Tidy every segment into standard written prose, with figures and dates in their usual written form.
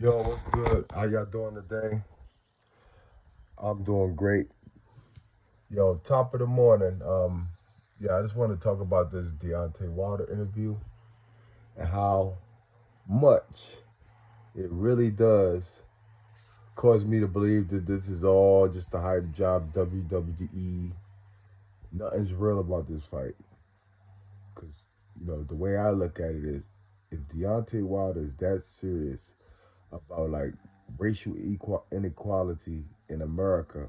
Yo, what's good? How y'all doing today? I'm doing great. Yo, top of the morning. I just want to talk about this Deontay Wilder interview and how much it really does cause me to believe that this is all just a hype job, WWE. Nothing's real about this fight. Because, the way I look at it is if Deontay Wilder is that serious about like racial inequality in America,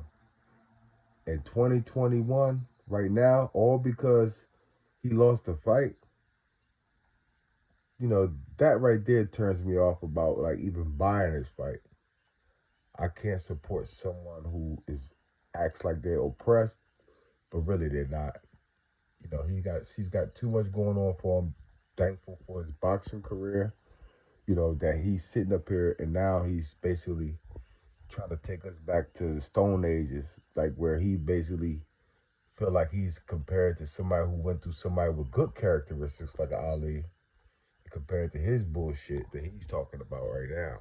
in 2021 right now, all because he lost a fight, that right there turns me off about like even buying his fight. I can't support someone who is acts like they're oppressed, but really they're not. He's got too much going on for him. Thankful for his boxing career, that he's sitting up here and now he's basically trying to take us back to the Stone Ages, like where he basically feel like he's compared to somebody who went through somebody with good characteristics like Ali, compared to his bullshit that he's talking about right now.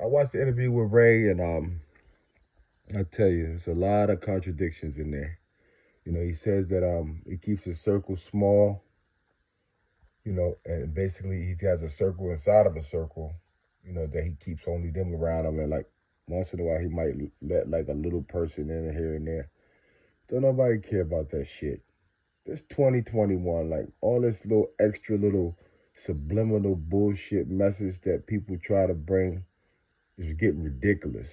I watched the interview with Ray, and I tell you, there's a lot of contradictions in there. He says that he keeps his circle small, and basically he has a circle inside of a circle, that he keeps only them around him, and like once in a while he might let like a little person in here and there. Don't nobody care about that shit. This 2021, like all this little extra little subliminal bullshit message that people try to bring is getting ridiculous.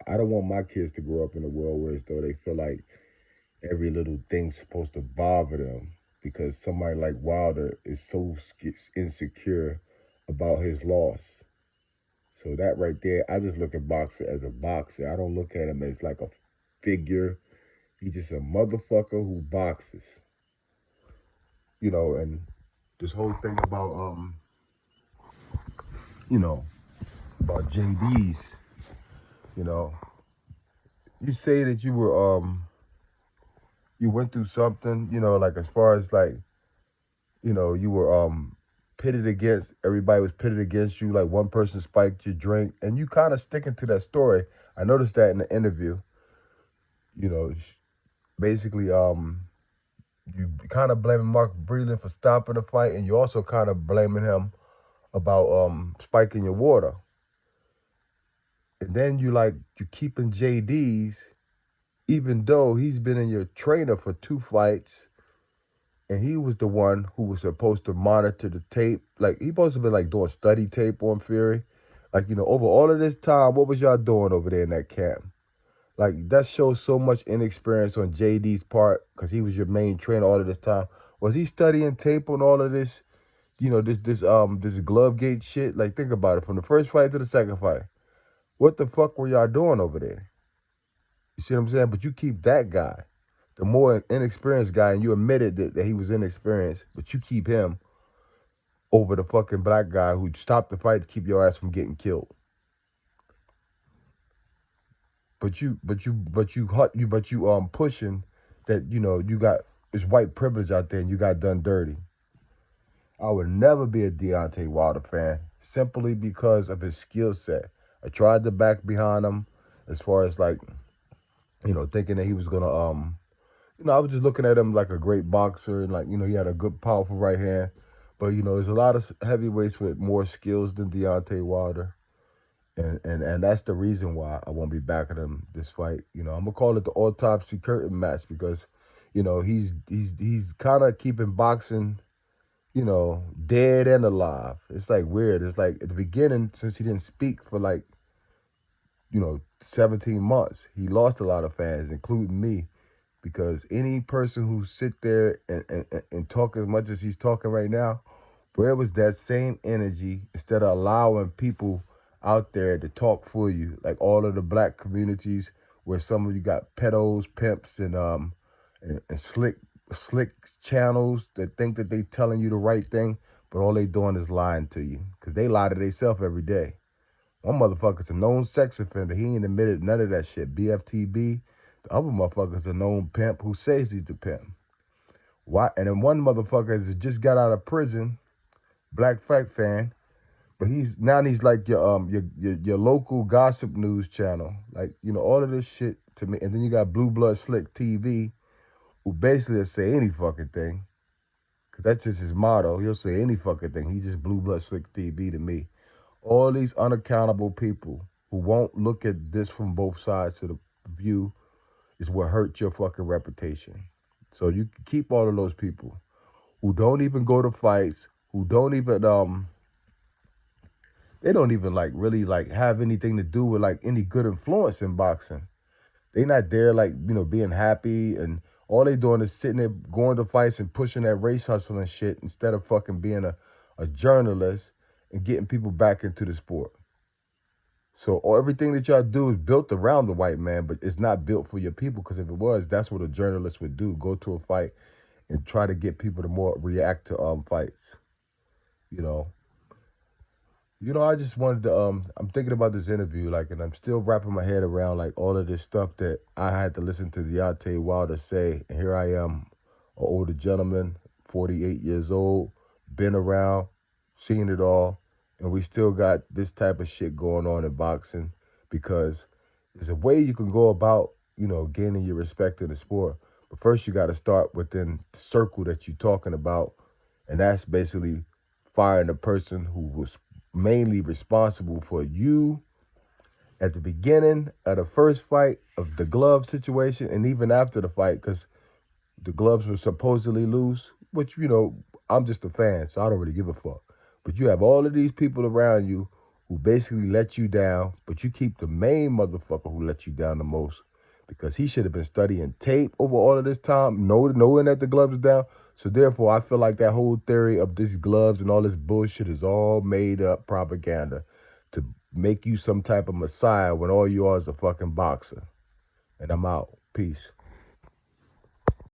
I don't want my kids to grow up in a world where as though they feel like every little thing's supposed to bother them because somebody like Wilder is so insecure about his loss. So that right there, I just look at boxer as a boxer. I don't look at him as like a figure. He's just a motherfucker who boxes. And this whole thing about you know, about JD's, you know, you say that you went through something, like as far as like, you were pitted against everybody was pitted against you, like one person spiked your drink, and you kind of sticking to that story. I noticed that in the interview, you know, basically you kind of blaming Mark Breland for stopping the fight, and you also kind of blaming him about spiking your water. And then you keeping JD's, even though he's been in your trainer for two fights, and he was the one who was supposed to monitor the tape. Like he supposed to be like doing study tape on Fury. Like, over all of this time, what was y'all doing over there in that camp? Like that shows so much inexperience on JD's part because he was your main trainer all of this time. Was he studying tape on all of this? This glove gate shit. Like think about it, from the first fight to the second fight. What the fuck were y'all doing over there? You see what I'm saying? But you keep that guy, the more inexperienced guy, and you admitted that he was inexperienced, but you keep him over the fucking black guy who stopped the fight to keep your ass from getting killed. But you pushing that you got this white privilege out there and you got done dirty. I would never be a Deontay Wilder fan simply because of his skill set. I tried to back behind him as far as like thinking that he was gonna I was just looking at him like a great boxer and like, he had a good, powerful right hand. But, there's a lot of heavyweights with more skills than Deontay Wilder. And that's the reason why I won't be backing him this fight. I'm gonna call it the autopsy curtain match because, he's kind of keeping boxing, dead and alive. It's like weird. It's like at the beginning, since he didn't speak for like, 17 months, he lost a lot of fans, including me, because any person who sit there and talk as much as he's talking right now, where was that same energy instead of allowing people out there to talk for you, like all of the black communities where some of you got pedos, pimps, and slick channels that think that they telling you the right thing, but all they doing is lying to you because they lie to themselves every day. One motherfucker's a known sex offender. He ain't admitted none of that shit. BFTB. The other motherfucker's a known pimp who says he's a pimp. Why? And then one motherfucker has just got out of prison, black fact fan, But he's like your local gossip news channel. Like, all of this shit to me. And then you got Blue Blood Slick TV, who basically will say any fucking thing. Cause that's just his motto. He'll say any fucking thing. He just Blue Blood Slick TV to me. All these unaccountable people who won't look at this from both sides of the view is what hurt your fucking reputation. So you can keep all of those people who don't even go to fights, who don't even they don't even like really like have anything to do with like any good influence in boxing. They not there like, being happy, and all they doing is sitting there going to fights and pushing that race hustle and shit instead of fucking being a journalist and getting people back into the sport. So everything that y'all do is built around the white man, but it's not built for your people, because if it was, that's what a journalist would do. Go to a fight and try to get people to more react to fights. You know. I just wanted to I'm thinking about this interview, like, and I'm still wrapping my head around like all of this stuff that I had to listen to Deontay Wilder say. And here I am, an older gentleman, 48 years old, been around, seen it all, and we still got this type of shit going on in boxing, because there's a way you can go about, gaining your respect in the sport. But first you gotta start within the circle that you're talking about, and that's basically firing the person who was mainly responsible for you at the beginning of the first fight of the glove situation, and even after the fight, because the gloves were supposedly loose, which, I'm just a fan, so I don't really give a fuck. But you have all of these people around you who basically let you down, but you keep the main motherfucker who let you down the most, because he should have been studying tape over all of this time, knowing that the gloves are down. So therefore, I feel like that whole theory of these gloves and all this bullshit is all made up propaganda to make you some type of messiah when all you are is a fucking boxer. And I'm out. Peace.